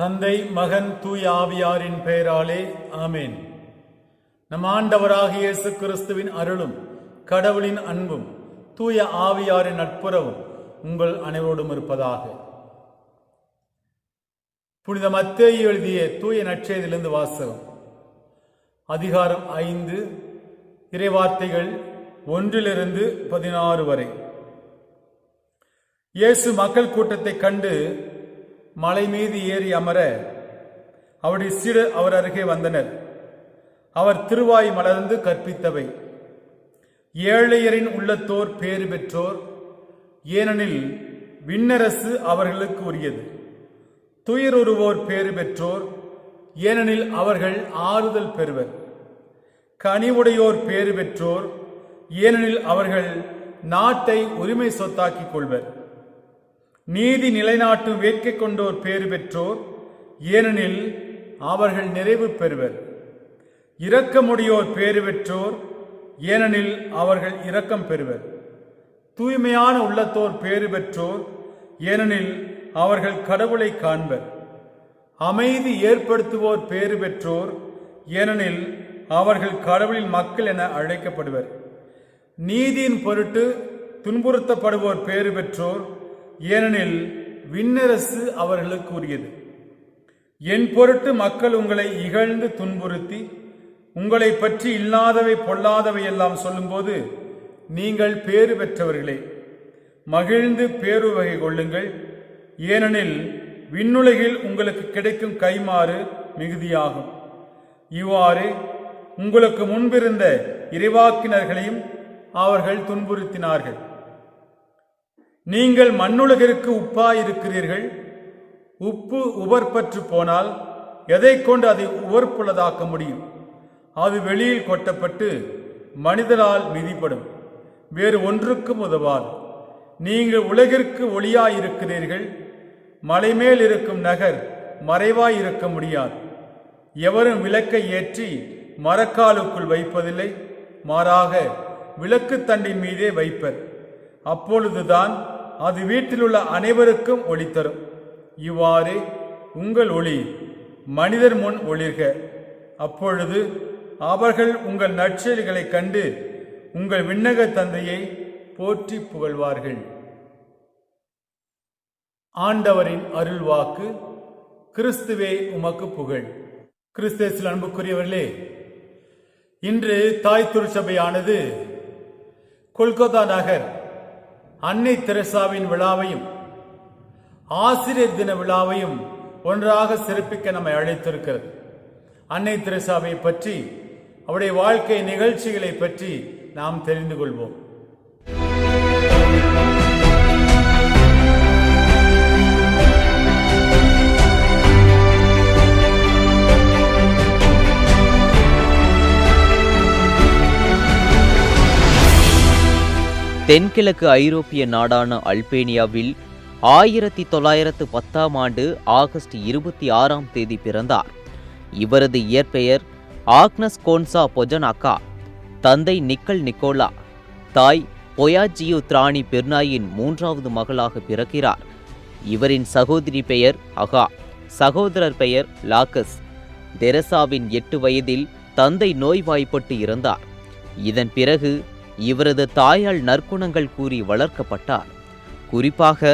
தந்தை, மகன், தூய ஆவியாரின் பெயராலே ஆமேன். நம் ஆண்டவராகிய இயேசு கிறிஸ்துவின் அருளும் கடவுளின் அன்பும் தூய ஆவியாரின் நட்புறவும் உங்கள் அனைவரோடும் இருப்பதாக. புனித மத்தேயு எழுதிய தூய நற்செய்தியிலிருந்து வாசகம். அதிகாரம் 5, இறைவார்த்தைகள் 1-16 வரை. இயேசு மக்கள் கூட்டத்தை கண்டு மலை மீது ஏறி அமர அவருடைய சீடர் அவர் அருகே வந்தனர். அவர் திருவாய் மலர்ந்து கற்பித்தவை: ஏழையரின் உள்ளத்தோர் பேறு பெற்றோர், ஏனெனில் விண்ணரசு அவர்களுக்கு உரியது. துயருறுவோர் பேறு பெற்றோர், ஏனெனில் அவர்கள் ஆறுதல் பெறுவர். கனிவுடையோர் பேறு பெற்றோர், ஏனெனில் அவர்கள் நாட்டை உரிமை சொத்தாக்கிக் கொள்வர். நீதி நிலைநாட்டும் வேட்கை கொண்டோர் பேறு பெற்றோர், ஏனெனில் அவர்கள் நிறைவு பெறுவர். இரக்கமுடையோர் பேறு பெற்றோர், ஏனெனில் அவர்கள் இரக்கம் பெறுவர். தூய்மையான உள்ளத்தோர் பேறு பெற்றோர், ஏனெனில் அவர்கள் கடவுளை காண்பர். அமைதி ஏற்படுத்துவோர் பேறு பெற்றோர், ஏனெனில் அவர்கள் கடவுளின் மக்கள் என அழைக்கப்படுவர். நீதியின் பொருட்டு துன்புறுத்தப்படுவோர் பேறு பெற்றோர், ஏனெனில் விண்ணரசு அவர்களுக்கு உரியது. என் பொருட்டு மக்கள் உங்களை இகழ்ந்து துன்புறுத்தி உங்களை பற்றி இல்லாதவை பொல்லாதவை எல்லாம் சொல்லும்போது நீங்கள் பேறு பெற்றவர்களே. மகிழ்ந்து பேருவகை கொள்ளுங்கள், ஏனெனில் விண்ணுலகில் உங்களுக்கு கிடைக்கும் கைமாறு மிகுதியாகும். இவ்வாறு உங்களுக்கு முன்பிருந்த இறைவாக்கினர்களையும் அவர்கள் துன்புறுத்தினார்கள். நீங்கள் மண்ணுலகிற்கு உப்பாயிருக்கிறீர்கள். உப்பு உவர்பற்று போனால் எதை கொண்டு அதை உவர்ப்புள்ளதாக்க முடியும்? அது வெளியில் கொட்டப்பட்டு மனிதரால் மிதிப்படும், வேறு ஒன்றுக்கும் உதவாது. நீங்கள் உலகிற்கு ஒளியாயிருக்கிறீர்கள். மலைமேல் இருக்கும் நகர் மறைவாயிருக்க முடியாது. எவரும் விளக்கை ஏற்றி மரக்காலுக்குள் வைப்பதில்லை, மாறாக விளக்கு தண்டின் மீதே வைப்பர். அப்பொழுதுதான் அது வீட்டிலுள்ள அனைவருக்கும் ஒளி தரும். இவ்வாறு உங்கள் ஒளி மனிதர் முன் ஒளிர்க. அப்பொழுது அவர்கள் உங்கள் நற்செயல்களை கண்டு உங்கள் விண்ணக தந்தையை போற்றி புகழ்வார்கள். ஆண்டவரின் அருள்வாக்கு. கிறிஸ்துவே உமக்கு புகழ். கிறிஸ்தேசில் அன்புக்குரியவர்களே, இன்று தாய் திருச்சபையானது கொல்கத்தா நகர் அன்னை தெரசாவின் விழாவையும் ஆசிரியர் தின விழாவையும் ஒன்றாக சிறப்பிக்க நம்மை அழைத்திருக்கிறது. அன்னை தெரசாவை பற்றி, அவருடைய வாழ்க்கை நிகழ்ச்சிகளை பற்றி நாம் தெரிந்து கொள்வோம். தென்கிழக்கு ஐரோப்பிய நாடான அல்பேனியாவில் 1910ஆம் ஆண்டு ஆகஸ்ட் 26ஆம் தேதி பிறந்தார். இவரது இயற்பெயர் ஆக்னஸ் கோன்சா பொஜனாக்கா. தந்தை நிக்கல் நிக்கோலா. தாய் பொயாஜியு திராணி பெர்னாயின் 3வது மகளாக பிறக்கிறார். இவரின் சகோதரி பெயர் அகா, சகோதரர் பெயர் லாக்கஸ். தெரசாவின் 8 வயதில் தந்தை நோய்வாய்ப்பட்டு இறந்தார். இதன் பிறகு இவரது தாயால் நற்குணங்கள் கூறி வளர்க்கப்பட்டார். குறிப்பாக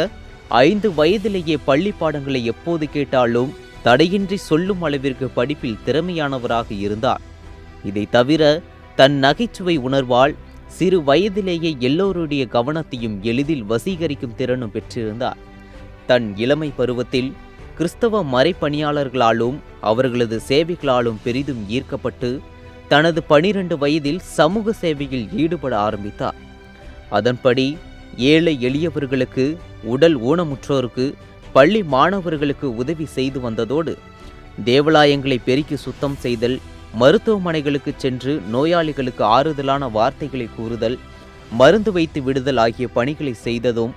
5 வயதிலேயே பள்ளி பாடங்களை எப்போது கேட்டாலும் தடையின்றி சொல்லும் அளவிற்கு படிப்பில் திறமையானவராக இருந்தார். இதை தவிர தன் நகைச்சுவை உணர்வால் சிறு வயதிலேயே எல்லோருடைய கவனத்தையும் எளிதில் வசீகரிக்கும் திறனும் பெற்றிருந்தார். தன் இளமை பருவத்தில் கிறிஸ்தவ மறைப்பணியாளர்களாலும் அவர்களது சேவைகளாலும் பெரிதும் ஈர்க்கப்பட்டு தனது 12 வயதில் சமூக சேவையில் ஈடுபட ஆரம்பித்தார். அதன்படி ஏழை எளியவர்களுக்கு, உடல் ஊனமுற்றோருக்கு, பள்ளி மாணவர்களுக்கு உதவி செய்து வந்ததோடு தேவாலயங்களை பெருக்கி சுத்தம் செய்தல், மருத்துவமனைகளுக்கு சென்று நோயாளிகளுக்கு ஆறுதலான வார்த்தைகளை கூறுதல், மருந்து வைத்து விடுதல் ஆகிய பணிகளை செய்ததும்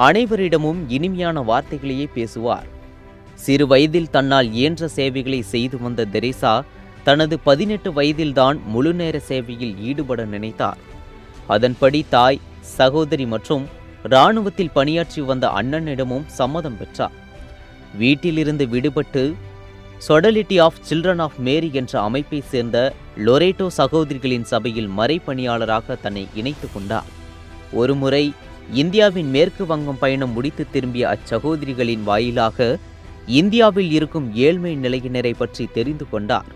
அனைவரிடமும் இனிமையான வார்த்தைகளையே பேசுவார். சிறு வயதில் தன்னால் இயன்ற சேவைகளை செய்து வந்த தெரேசா தனது 18 வயதில்தான் முழுநேர சேவையில் ஈடுபட நினைத்தார். அதன்படி தாய், சகோதரி மற்றும் இராணுவத்தில் பணியாற்றி வந்த அண்ணனிடமும் சம்மதம் பெற்றார். வீட்டிலிருந்து விடுபட்டு சொடலிட்டி ஆஃப் சில்ட்ரன் ஆஃப் மேரி என்ற அமைப்பை சேர்ந்த லொரேட்டோ சகோதரிகளின் சபையில் மறைப்பணியாளராக தன்னை இணைத்து கொண்டார். ஒருமுறை இந்தியாவின் மேற்கு வங்கம் பயணம் முடித்து திரும்பிய அச்சகோதரிகளின் வாயிலாக இந்தியாவில் இருக்கும் ஏழ்மை நிலையினரை பற்றி தெரிந்து கொண்டார்.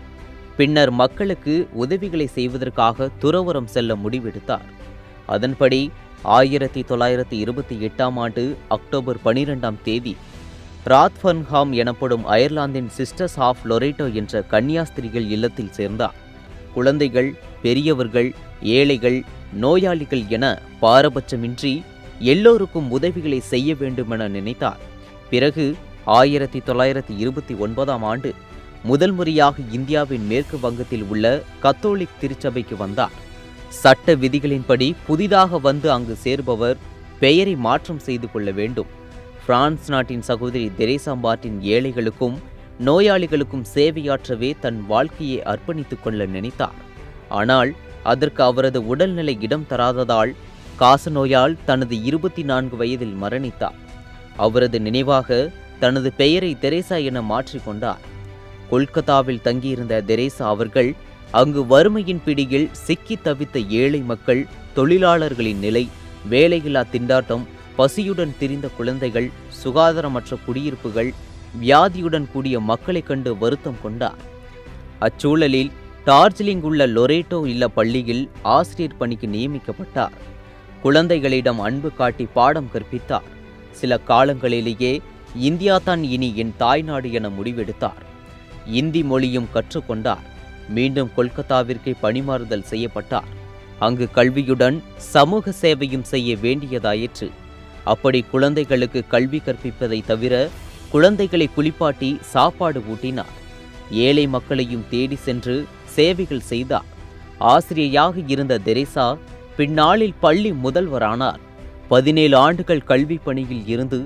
பின்னர் மக்களுக்கு உதவிகளை செய்வதற்காக துறவறம் செல்ல முடிவெடுத்தார். அதன்படி 1928ஆம் ஆண்டு அக்டோபர் 12ஆம் தேதி ராத்ஃபர்ன்ஹாம் எனப்படும் அயர்லாந்தின் சிஸ்டர்ஸ் ஆஃப் லொரேட்டோ என்ற கன்னியாஸ்திரிகள் இல்லத்தில் சேர்ந்தார். குழந்தைகள், பெரியவர்கள், ஏழைகள், நோயாளிகள் என பாரபட்சமின்றி எல்லோருக்கும் உதவிகளை செய்ய வேண்டுமென நினைத்தார். பிறகு 1929ஆம் ஆண்டு முதல் முறையாக இந்தியாவின் மேற்கு வங்கத்தில் உள்ள கத்தோலிக் திருச்சபைக்கு வந்தார். சட்ட விதிகளின்படி புதிதாக வந்து அங்கு சேர்பவர் பெயரை மாற்றம் செய்து கொள்ள வேண்டும். பிரான்ஸ் நாட்டின் சகோதரி தெரேசா மார்ட்டின் ஏழைகளுக்கும் நோயாளிகளுக்கும் சேவையாற்றவே தன் வாழ்க்கையை அர்ப்பணித்துக் கொள்ள நினைத்தார். ஆனால் அதற்கு அவரது உடல்நிலை இடம் தராததால் காசநோயால் தனது 24 வயதில் மரணித்தார். அவரது நினைவாக தனது பெயரை தெரேசா என மாற்றிக்கொண்டார். கொல்கத்தாவில் தங்கியிருந்த தெரேசா அவர்கள் அங்கு வறுமையின் பிடியில் சிக்கி தவித்த ஏழை மக்கள், தொழிலாளர்களின் நிலை, வேலையில்லா திண்டாட்டம், பசியுடன் திரிந்த குழந்தைகள், சுகாதாரமற்ற குடியிருப்புகள், வியாதியுடன் கூடிய மக்களைக் கண்டு வருத்தம் கொண்டார். அச்சூழலில் டார்ஜிலிங் உள்ள லொரேட்டோ இல்ல பள்ளியில் ஆசிரியர் பணிக்கு நியமிக்கப்பட்டார். குழந்தைகளிடம் அன்பு காட்டி பாடம் கற்பித்தார். சில காலங்களிலேயே இந்தியா தான் இனி என் தாய்நாடு என முடிவெடுத்தார். இந்தி மொழியும் கற்றுக்கொண்டார். மீண்டும் கொல்கத்தாவிற்கே பணிமாறுதல் செய்யப்பட்டார். அங்கு கல்வியுடன் சமூக சேவையும் செய்ய வேண்டியதாயிற்று. அப்படி குழந்தைகளுக்கு கல்வி கற்பிப்பதை தவிர குழந்தைகளை குளிப்பாட்டி சாப்பாடு ஊட்டினார். ஏழை மக்களையும் தேடி சென்று சேவைகள் செய்தார். ஆசிரியையாக இருந்த தெரேசா பின்னாளில் பள்ளி முதல்வரானார். 17 ஆண்டுகள் கல்வி பணியில் இருந்து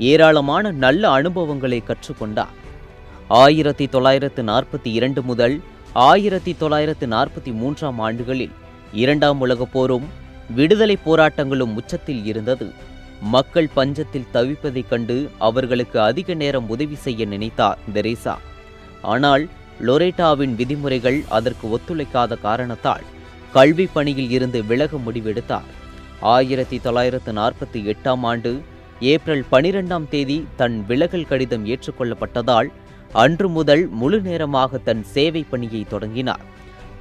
ஏராளமான நல்ல அனுபவங்களை கற்றுக்கொண்டார். 1942 முதல் 1943ஆம் ஆண்டுகளில் 2ஆம் உலகப் போரும் விடுதலை போராட்டங்களும் உச்சத்தில் இருந்தது. மக்கள் பஞ்சத்தில் தவிப்பதைக் கண்டு அவர்களுக்கு அதிக நேரம் உதவி செய்ய நினைத்தார் தெரேசா. ஆனால் லொரேட்டாவின் விதிமுறைகள் அதற்கு ஒத்துழைக்காத காரணத்தால் கல்வி பணியில் இருந்து விலக முடிவெடுத்தார். 1948ஆம் ஆண்டு ஏப்ரல் 12ஆம் தேதி தன் விலகல் கடிதம் ஏற்றுக்கொள்ளப்பட்டதால் அன்று முதல் முழு நேரமாக தன் சேவை பணியை தொடங்கினார்.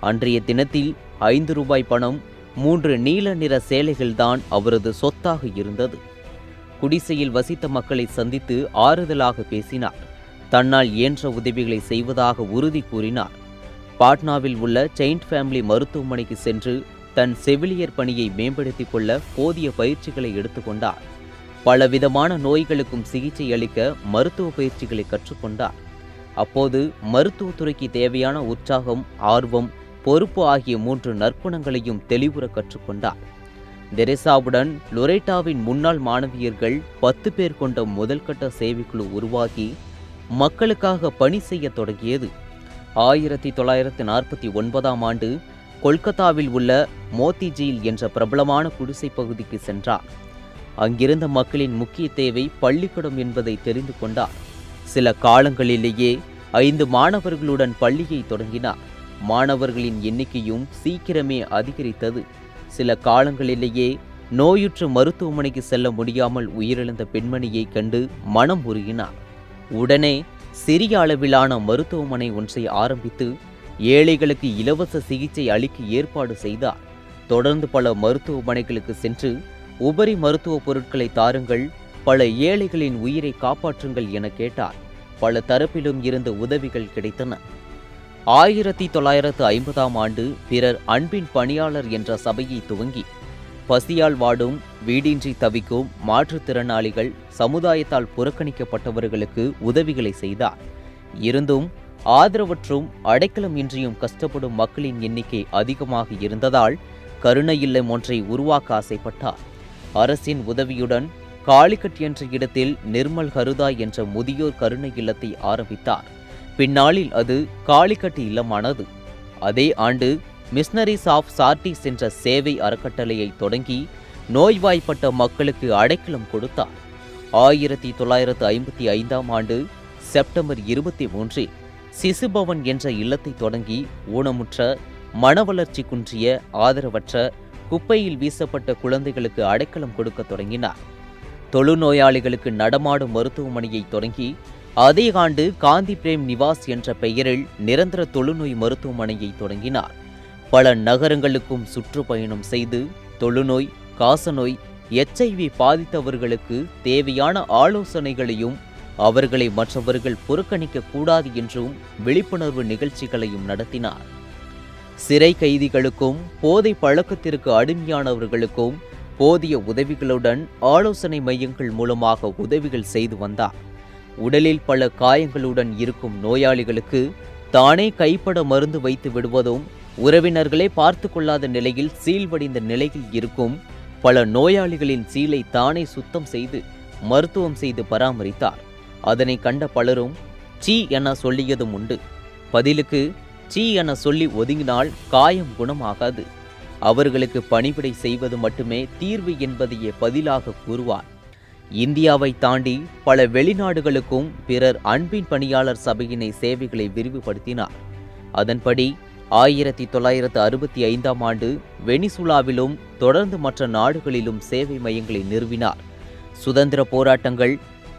அன்றைய தினத்தில் 5 ரூபாய் பணம், 3 நீல நிற சேலைகள்தான் அவரது சொத்தாக இருந்தது. குடிசையில் வசித்த மக்களை சந்தித்து ஆறுதலாக பேசினார். தன்னால் இயன்ற உதவிகளை செய்வதாக உறுதி கூறினார். பாட்னாவில் உள்ள செயின்ட் ஃபேமிலி மருத்துவமனைக்கு சென்று தன் செவிலியர் பணியை மேம்படுத்திக் கொள்ள போதிய பயிற்சிகளை எடுத்துக்கொண்டார். பலவிதமான நோய்களுக்கும் சிகிச்சை அளிக்க மருத்துவ பயிற்சிகளை கற்றுக்கொண்டார். அப்போது மருத்துவத்துறைக்கு தேவையான உற்சாகம், ஆர்வம், பொறுப்பு ஆகிய 3 நற்குணங்களையும் தெளிவுற கற்றுக்கொண்டார். தெரேசாவுடன் லொரேட்டாவின் முன்னாள் மாணவியர்கள் 10 பேர் கொண்ட முதல்கட்ட சேவைக்குழு உருவாகி மக்களுக்காக பணி செய்ய தொடங்கியது. 1949ஆம் ஆண்டு கொல்கத்தாவில் உள்ள மோத்திஜில் என்ற பிரபலமான குடிசை பகுதிக்கு சென்றார். அங்கிருந்த மக்களின் முக்கிய தேவை பள்ளிக்கூடம் என்பதை தெரிந்து கொண்டார். சில காலங்களிலேயே 5 மாணவர்களுடன் பள்ளியை தொடங்கினார். மாணவர்களின் எண்ணிக்கையும் சீக்கிரமே அதிகரித்தது. சில காலங்களிலேயே நோயுற்று மருத்துவமனைக்கு செல்ல முடியாமல் உயிரிழந்த பெண்மணியை கண்டு மனம் உருகினார். உடனே சிறிய அளவிலான மருத்துவமனை ஒன்றை ஆரம்பித்து ஏழைகளுக்கு இலவச சிகிச்சை அளிக்க ஏற்பாடு செய்தார். தொடர்ந்து பல மருத்துவமனைகளுக்கு சென்று உபரி மருத்துவ பொருட்களை தாருங்கள், பல ஏழைகளின் உயிரை காப்பாற்றுங்கள் என கேட்டார். பல தரப்பிலும் இருந்த உதவிகள் கிடைத்தன. 1950ஆம் ஆண்டு பிறர் அன்பின் பணியாளர் என்ற சபையை துவங்கி பசியால் வாடும், வீடின்றி தவிக்கும் மாற்றுத்திறனாளிகள், சமுதாயத்தால் புறக்கணிக்கப்பட்டவர்களுக்கு உதவிகளை செய்தார். இருந்தும் ஆதரவற்றும் அடைக்கலம் இன்றியும் கஷ்டப்படும் மக்களின் எண்ணிக்கை அதிகமாக இருந்ததால் கருணை இல்லம் ஒன்றை உருவாக்க ஆசைப்பட்டார். அரசின் உதவியுடன் காளிகட் என்ற இடத்தில் நிர்மல் ஹருதாய் என்ற முதியோர் கருணை இல்லத்தை ஆரம்பித்தார். பின்னாளில் அது காளிகட் இல்லமானது. அதே ஆண்டு மிஷனரிஸ் ஆஃப் சார்டிஸ் என்ற சேவை அறக்கட்டளையை தொடங்கி நோய்வாய்ப்பட்ட மக்களுக்கு அடைக்கலம் கொடுத்தார். 1955ஆம் ஆண்டு செப்டம்பர் 23 சிசுபவன் என்ற இல்லத்தை தொடங்கி ஊனமுற்ற, மனவளர்ச்சி குன்றிய, ஆதரவற்ற, குப்பையில் வீசப்பட்ட குழந்தைகளுக்கு அடைக்கலம் கொடுக்க தொடங்கினார். தொழுநோயாளிகளுக்கு நடமாடும் மருத்துவமனையை தொடங்கி அதே ஆண்டு காந்தி பிரேம் நிவாஸ் என்ற பெயரில் நிரந்தர தொழுநோய் மருத்துவமனையை தொடங்கினார். பல நகரங்களுக்கும் சுற்றுப்பயணம் செய்து தொழுநோய், காசநோய், HIV பாதித்தவர்களுக்கு தேவையான ஆலோசனைகளையும் அவர்களை மற்றவர்கள் புறக்கணிக்க கூடாது என்றும் விழிப்புணர்வு நிகழ்ச்சிகளையும் நடத்தினார். சிறை கைதிகளுக்கும் போதை பழக்கத்திற்கு அடிமையானவர்களுக்கும் போதிய உதவிகளுடன் ஆலோசனை மையங்கள் மூலமாக உதவிகள் செய்து வந்தார். உடலில் பல காயங்களுடன் இருக்கும் நோயாளிகளுக்கு தானே கைப்பட மருந்து வைத்து விடுவதும், உறவினர்களே பார்த்து கொள்ளாத நிலையில் சீல்வடிந்த நிலையில் இருக்கும் பல நோயாளிகளின் சீலை தானே சுத்தம் செய்து மருத்துவம் செய்து பராமரித்தார். அதனை கண்ட பலரும் சீ என சொல்லியதும் உண்டு. பதிலுக்கு சீ என சொல்லி ஒதுங்கினால் காயம் குணமாகாது, அவர்களுக்கு பணிவிடை செய்வது மட்டுமே தீர்வு என்பதையே பதிலாக கூறுவார். இந்தியாவை தாண்டி பல வெளிநாடுகளுக்கும் பிறர் அன்பின் பணியாளர் சபையினை சேவைகளை விரிவுபடுத்தினார். அதன்படி 1965ஆம் ஆண்டு வெனிசுலாவிலும் தொடர்ந்து மற்ற நாடுகளிலும் சேவை மையங்களை நிறுவினார். சுதந்திர போராட்டங்கள்,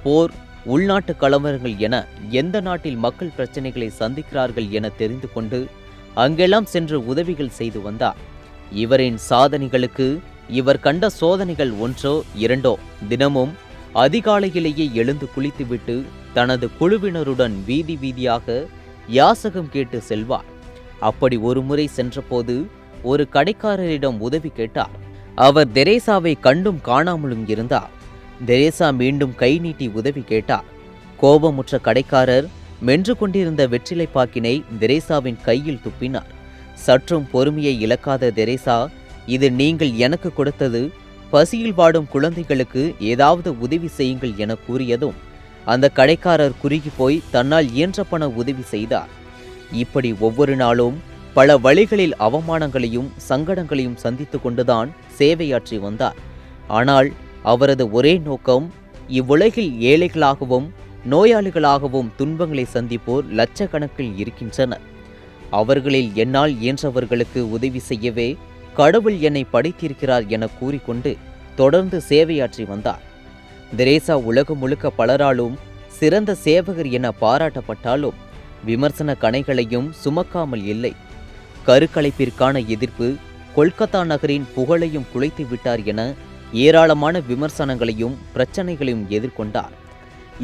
போர், உள்நாட்டு கலவரங்கள் என எந்த நாட்டில் மக்கள் பிரச்சனைகளை சந்திக்கிறார்கள் என தெரிந்து கொண்டு அங்கெல்லாம் சென்று உதவிகள் செய்து வந்தார். இவரின் சாதனைகளுக்கு இவர் கண்ட சோதனைகள் ஒன்றோ இரண்டோ. தினமும் அதிகாலையிலேயே எழுந்து குளித்துவிட்டு தனது குழுவினருடன் வீதி வீதியாக யாசகம் கேட்டு செல்வார். அப்படி ஒரு முறை சென்றபோது ஒரு கடைக்காரரிடம் உதவி கேட்டார். அவர் தெரேசாவை கண்டும் காணாமலும் இருந்தார். தெரேசா மீண்டும் கை நீட்டி உதவி கேட்டார். கோபமுற்ற கடைக்காரர் மென்று கொண்டிருந்த வெற்றிலை பாக்கினை தெரேசாவின் கையில் துப்பினார். சற்றும் பொறுமையை இழக்காத தெரேசா, இது நீங்கள் எனக்கு கொடுத்தது, பசியில் வாடும் குழந்தைகளுக்கு ஏதாவது உதவி செய்யுங்கள் என கூறியதும் அந்த கடைக்காரர் குறுகி போய் தன்னால் இயன்ற பண உதவி செய்தார். இப்படி ஒவ்வொரு நாளும் பல வழிகளில் அவமானங்களையும் சங்கடங்களையும் சந்தித்து கொண்டுதான் சேவையாற்றி வந்தார். ஆனால் அவரது ஒரே நோக்கம், இவ்வுலகில் ஏழைகளாகவும் நோயாளிகளாகவும் துன்பங்களை சந்திப்போர் லட்சக்கணக்கில் இருக்கின்றனர். அவர்களில் என்னால் இயன்றவர்களுக்கு உதவி செய்யவே கடவுள் என்னை படைத்திருக்கிறார் என கூறிக்கொண்டு தொடர்ந்து சேவையாற்றி வந்தார். தெரேசா உலகம் முழுக்க பலராலும் சிறந்த சேவகர் என பாராட்டப்பட்டாலும் விமர்சன கணைகளையும் சுமக்காமல் இல்லை. கருக்கலைப்பிற்கான எதிர்ப்பு, கொல்கத்தா நகரின் புகழையும் குலைத்து விட்டார் என ஏராளமான விமர்சனங்களையும் பிரச்சனைகளையும் எதிர்கொண்டார்.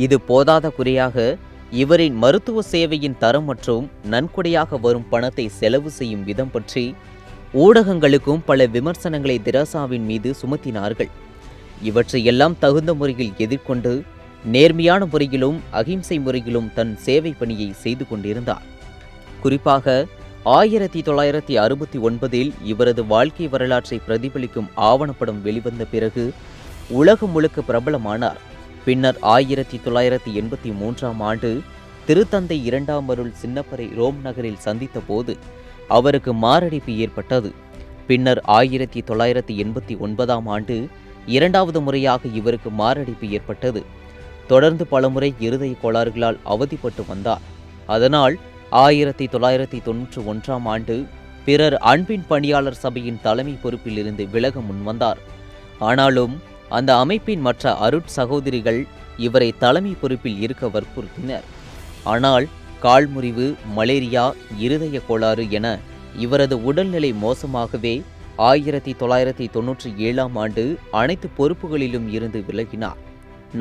இது போதாத குறையாக இவரின் மருத்துவ சேவையின் தரம் மற்றும் நன்கொடையாக வரும் பணத்தை செலவு செய்யும் விதம் பற்றி ஊடகங்களுக்கும் பல விமர்சனங்களை தெரேசாவின் மீது சுமத்தினார்கள். இவற்றையெல்லாம் தகுந்த முறையில் எதிர்கொண்டு நேர்மையான முறையிலும் அகிம்சை முறையிலும் தன் சேவை பணியை செய்து கொண்டிருந்தார். குறிப்பாக 1969இல் இவரது வாழ்க்கை வரலாற்றை பிரதிபலிக்கும் ஆவணப்படம் வெளிவந்த பிறகு உலகம் முழுக்க பிரபலமானார். பின்னர் 1983ஆம் ஆண்டு திருத்தந்தை 2ஆம் அருள் சின்னப்பரை ரோம் நகரில் சந்தித்த போது அவருக்கு மாரடைப்பு ஏற்பட்டது. பின்னர் 1989ஆம் ஆண்டு 2வது முறையாக இவருக்கு மாரடைப்பு ஏற்பட்டது. தொடர்ந்து பலமுறை இருதய கோளாறுகளால் அவதிப்பட்டு வந்தார். அதனால் 1991ஆம் ஆண்டு பிறர் அன்பின் பணியாளர் சபையின் தலைமை பொறுப்பில் இருந்து விலக முன்வந்தார். ஆனாலும் அந்த அமைப்பின் மற்ற அருட்சகோதரிகள் இவரை தலைமை பொறுப்பில் இருக்க வற்புறுத்தினர். ஆனால் கால்முறிவு, மலேரியா, இருதய கோளாறு என இவரது உடல்நிலை மோசமாகவே 1997ஆம் ஆண்டு அனைத்து பொறுப்புகளிலும் இருந்து விலகினார்.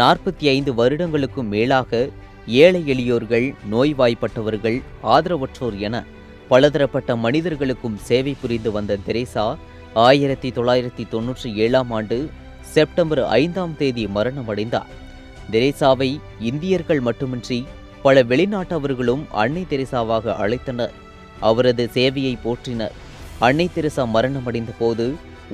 45 வருடங்களுக்கும் மேலாக ஏழை எளியோர்கள், நோய்வாய்ப்பட்டவர்கள், ஆதரவற்றோர் என பலதரப்பட்ட மனிதர்களுக்கும் சேவை புரிந்து வந்த தெரேசா 1997ஆம் ஆண்டு செப்டம்பர் 5ஆம் தேதி மரணமடைந்தார். தெரேசாவை இந்தியர்கள் மட்டுமின்றி பல வெளிநாட்டவர்களும் அன்னை தெரேசாவாக அழைத்தனர். அவரது சேவையை போற்றினர். அன்னை தெரேசா மரணமடைந்த போது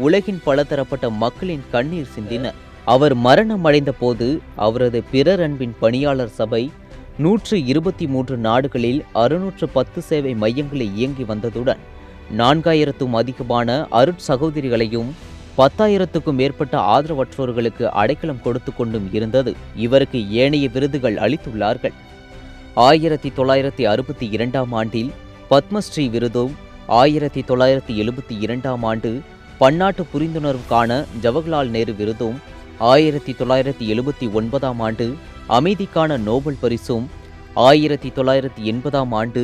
உலகின் பலதரப்பட்ட மக்களின் கண்ணீர் சிந்தினர். அவர் மரணமடைந்த போது அவரது பிறர் அன்பின் பணியாளர் சபை 123 நாடுகளில் 610 சேவை மையங்களை இயங்கி வந்ததுடன் 4000க்கும் அதிகமான அருட்சகோதரிகளையும் 10,000க்கும் மேற்பட்ட ஆதரவற்றோர்களுக்கு அடைக்கலம் கொடுத்து கொண்டும் இருந்தது. இவருக்கு ஏனைய விருதுகள் அளித்துள்ளார்கள். 1962ஆம் ஆண்டில் பத்மஸ்ரீ விருதும், 1972ஆம் ஆண்டு பன்னாட்டு புரிந்துணர்வுக்கான ஜவஹர்லால் நேரு விருதும், 1979ஆம் ஆண்டு அமைதிக்கான நோபல் பரிசும், 1980ஆம் ஆண்டு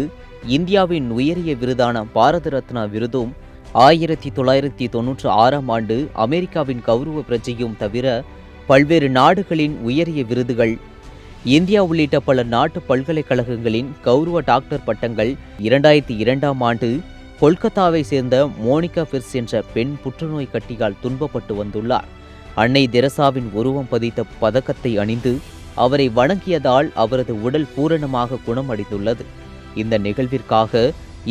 இந்தியாவின் உயரிய விருதான பாரத ரத்னா விருதும், 1996ஆம் ஆண்டு அமெரிக்காவின் கௌரவ பிரஜையும் தவிர பல்வேறு நாடுகளின் உயரிய விருதுகள், இந்தியா உள்ளிட்ட பல நாட்டு பல்கலைக்கழகங்களின் கௌரவ டாக்டர் பட்டங்கள், 2002ஆம் ஆண்டு கொல்கத்தாவை சேர்ந்த மோனிகா பிர்ஸ் என்ற பெண் புற்றுநோய் கட்டியால் துன்பப்பட்டு வந்துள்ளார். அன்னை தெரசாவின் உருவம் பதித்த பதக்கத்தை அணிந்து அவரை வணங்கியதால் அவரது உடல் பூரணமாக குணமடைந்துள்ளது. இந்த நிகழ்விற்காக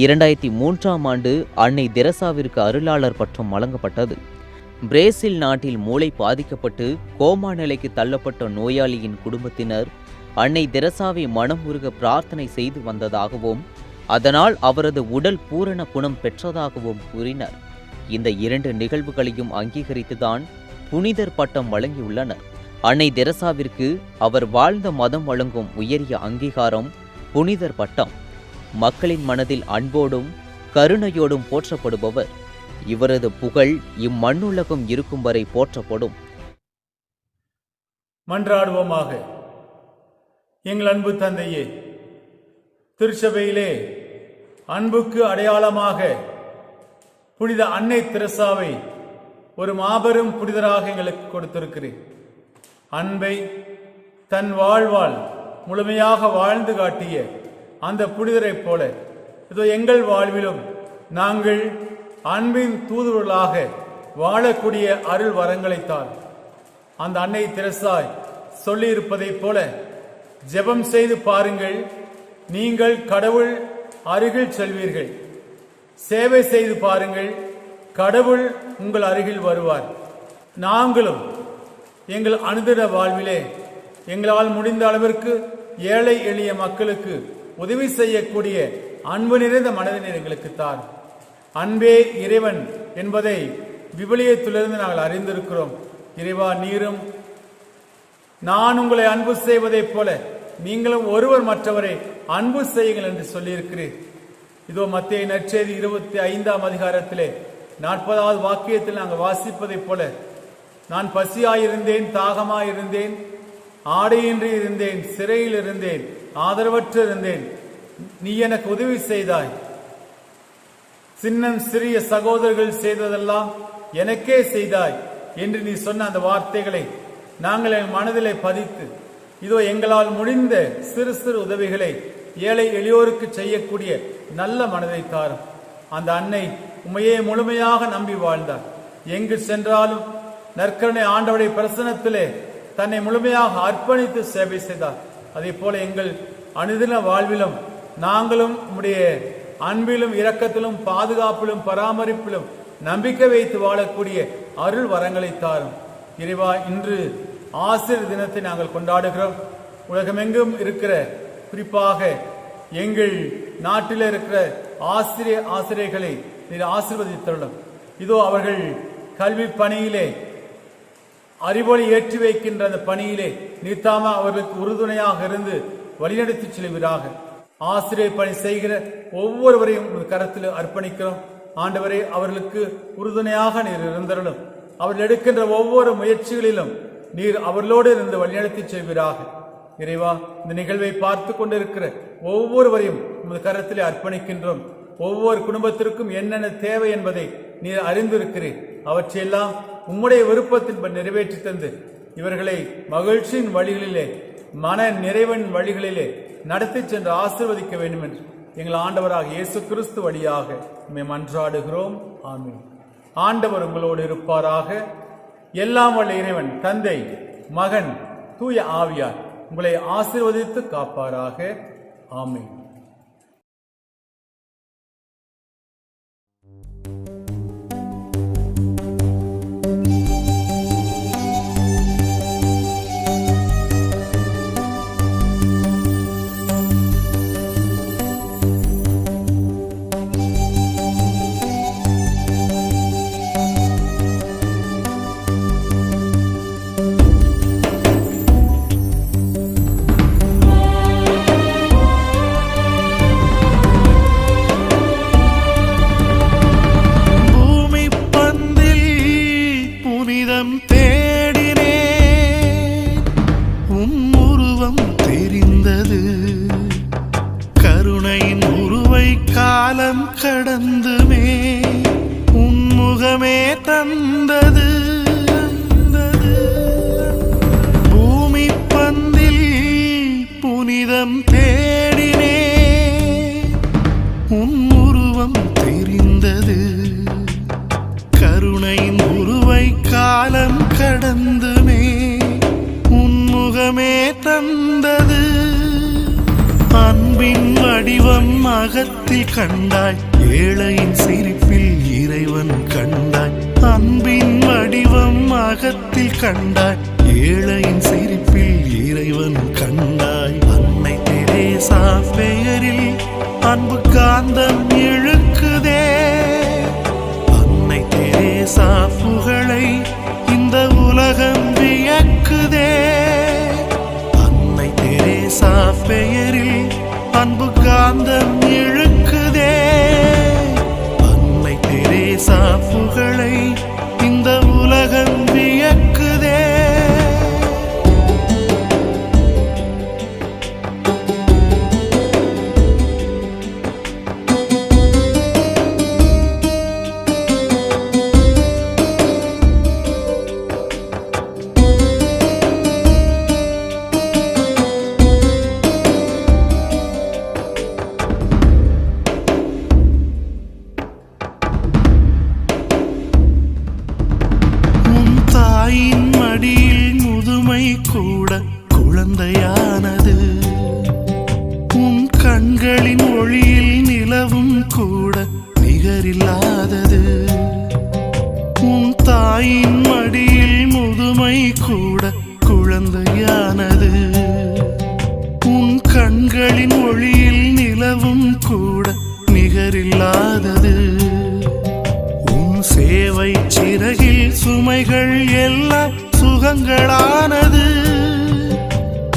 2003ஆம் ஆண்டு அன்னை தெரசாவிற்கு அருளாளர் பட்டம் வழங்கப்பட்டது. பிரேசில் நாட்டில் மூளை பாதிக்கப்பட்டு கோமா நிலைக்கு தள்ளப்பட்ட நோயாளியின் குடும்பத்தினர் அன்னை தெரசாவை மனம் உருக பிரார்த்தனை செய்து வந்ததாகவும், அதனால் அவரது உடல் பூரண குணம் பெற்றதாகவும் கூறினர். இந்த 2 நிகழ்வுகளையும் அங்கீகரித்துதான் புனிதர் பட்டம் வழங்கியுள்ளனர். அன்னை தெரசாவிற்கு அவர் வாழ்ந்த மதம் வழங்கும் உயரிய அங்கீகாரம் புனிதர் பட்டம். மக்களின் மனதில் அன்போடும் கருணையோடும் போற்றப்படுபவர். இவரது புகழ் இம்மண்ணுலகம் இருக்கும் வரை போற்றப்படும். மன்றாடுவோமாக. எங்கள் அன்பு தந்தையே, திருச்சபையிலே அன்புக்கு அடையாளமாக புனித அன்னை தெரசாவை ஒரு மாபெரும் புனிதராக எங்களுக்கு கொடுத்திருக்கிறேன். அன்பை தன் வாழ்வால் முழுமையாக வாழ்ந்து காட்டிய அந்த புனிதரைப் போல இதோ எங்கள் வாழ்விலும் நாங்கள் அன்பின் தூதுவர்களாக வாழக்கூடிய அருள் வரங்களைத்தான். அந்த அன்னை தெரசா சொல்லியிருப்பதைப் போல ஜெபம் செய்து பாருங்கள், நீங்கள் கடவுள் அருகில் செல்வீர்கள். சேவை செய்து பாருங்கள், கடவுள் உங்கள் அருகில் வருவார். நாங்களும் எங்கள் அனுதின வாழ்விலே எங்களால் முடிந்த அளவிற்கு ஏழை எளிய மக்களுக்கு உதவி செய்யக்கூடிய அன்பு நிறைந்த மனதினை எங்களுக்கு தார். அன்பே இறைவன் என்பதை விவிலியத்திலிருந்து நாங்கள் அறிந்திருக்கிறோம். இறைவா, நீரும் நான் உங்களை அன்பு செய்வதைப் போல நீங்களும் ஒருவர் மற்றவரை அன்பு செய்யுங்கள் என்று சொல்லியிருக்கிறேன். இதோ மத்தேயு நற்செய்தி 25ஆம் அதிகாரத்திலே 40வது வாக்கியத்தில் நாங்கள் வாசிப்பதைப் போல, நான் பசியாயிருந்தேன், தாகமாயிருந்தேன், ஆடையின்றி இருந்தேன், சிறையில் இருந்தேன், ஆதரவற்று இருந்தேன், நீ எனக்கு உதவி செய்தாய். சின்னம் சிறிய சகோதரர்கள் செய்ததெல்லாம் எனக்கே செய்தாய் என்று நீ சொன்ன அந்த வார்த்தைகளை நாங்கள் என் மனதிலே பதித்து, இதோ எங்களால் முடிந்த சிறு சிறு உதவிகளை ஏழை எளியோருக்கு செய்யக்கூடிய நல்ல மனதை தாரும். அந்த அன்னை உண்மையே முழுமையாக நம்பி வாழ்ந்தார். எங்கு சென்றாலும் நற்கருணை ஆண்டவருடைய பிரசனத்திலே தன்னை முழுமையாக அர்ப்பணித்து சேவை செய்தார். அதே போல எங்கள் அனுதின வாழ்விலும் நாங்களும் உம்முடைய அன்பிலும் இரக்கத்திலும் பாதுகாப்பிலும் பராமரிப்பிலும் நம்பிக்கை வைத்து வாழக்கூடிய அருள் வரங்களை தாரும். இறைவா, இன்று ஆசிரியர் தினத்தை நாங்கள் கொண்டாடுகிறோம். உலகமெங்கும் இருக்கிற, குறிப்பாக எங்கள் நாட்டில் இருக்கிற ஆசிரியர்களை நீர் ஆசீர்வதித்துள்ளோம். இதோ அவர்கள் கல்வி பணியிலே அறிவொளி ஏற்றி வைக்கின்ற அந்த பணியிலே நீத்தாம அவர்களுக்கு உறுதுணையாக இருந்து வழிநடத்தி செல்வீராக. ஆசிரியர் பணி செய்கிற ஒவ்வொருவரையும் கரத்தில் அர்ப்பணிக்கிறோம். ஆண்டவரே, அவர்களுக்கு உறுதுணையாக நீர் இருந்தருளும். அவர்கள் எடுக்கின்ற ஒவ்வொரு முயற்சிகளிலும் நீர் அவர்களோடு இருந்து வழிநடத்தி செல்வீராக. இறைவா, இந்த நிகழ்வை பார்த்து கொண்டிருக்கிற ஒவ்வொருவரையும் உமது கரத்திலே அர்ப்பணிக்கின்றோம். ஒவ்வொரு குடும்பத்திற்கும் என்னென்ன தேவை என்பதை நீர் அறிந்திருக்கிறீர். அவற்றையெல்லாம் உம்முடைய விருப்பத்தின்படி நிறைவேற்றி தந்து இவர்களை மகிழ்ச்சியின் வழிகளிலே, மன நிறைவின் வழிகளிலே நடத்தி சென்று ஆசீர்வதிக்க வேண்டும் என்று எங்கள் ஆண்டவராக இயேசு கிறிஸ்து வழியாக உம்மை மன்றாடுகிறோம். ஆமென். ஆண்டவர் உங்களோடு இருப்பாராக. எல்லாம் வல்ல இறைவன் தந்தை, மகன், தூய ஆவியார் உங்களை ஆசீர்வதித்து காப்பாராக. ஆமென். தெரிந்தது. கருணையின் உருவை காலம் கடந்துமே உன்முகமே தந்தது. பூமி பந்தில் புனிதம் தேடினே உன் உருவம் தெரிந்தது. கருணையின் உருவை காலம் கடந்துமே உன்முகமே தந்தது. அன்பின் வடிவம் அகத்தில் கண்டாய், ஏழையின் சிரிப்பில் இறைவன் கண்டாய். அன்பின் வடிவம் அகத்தில் கண்டாய், ஏழையின் சிரிப்பில் இறைவன் கண்டாய். அன்னை தெரேசா பெயரில் அன்பு காந்தம் இழுக்குதே. அன்னை தெரேசா புகழை இந்த உலகம் வியக்குதே. அன்னை தெரேசா பெயரில் அன்பு காந்தம் இழுக்குதே. அன்னை தெரேசா புகழை இந்த உலகம் வியக்குதே. தாயின் மடியில் முதுமை கூட குழந்தையானது. உன் கண்களின் ஒளியில் நிலவும் கூட நிகரில்லாதது. உன் தாயின் மடியில் முதுமை கூட குழந்தையானது. உன் கண்களின் ஒளியில் நிலவும் கூட நிகரில்லாதது. சேவை சிறகில் சுமைகள் எல்லாம் சுகங்களானது.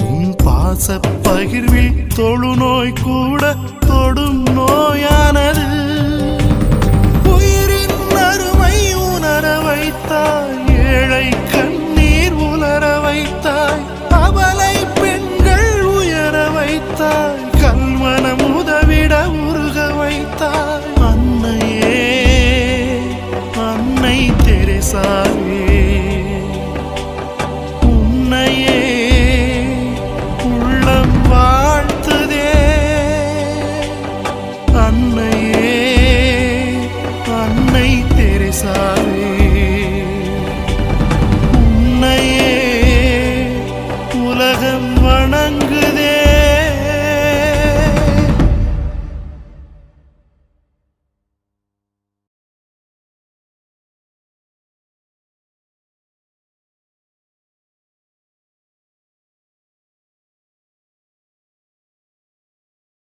உன் பாச பகிர்வில் தொழுநோய் கூட தொடும் நோயானது. உயிரின் அருமை உணர வைத்தாய், ஏழை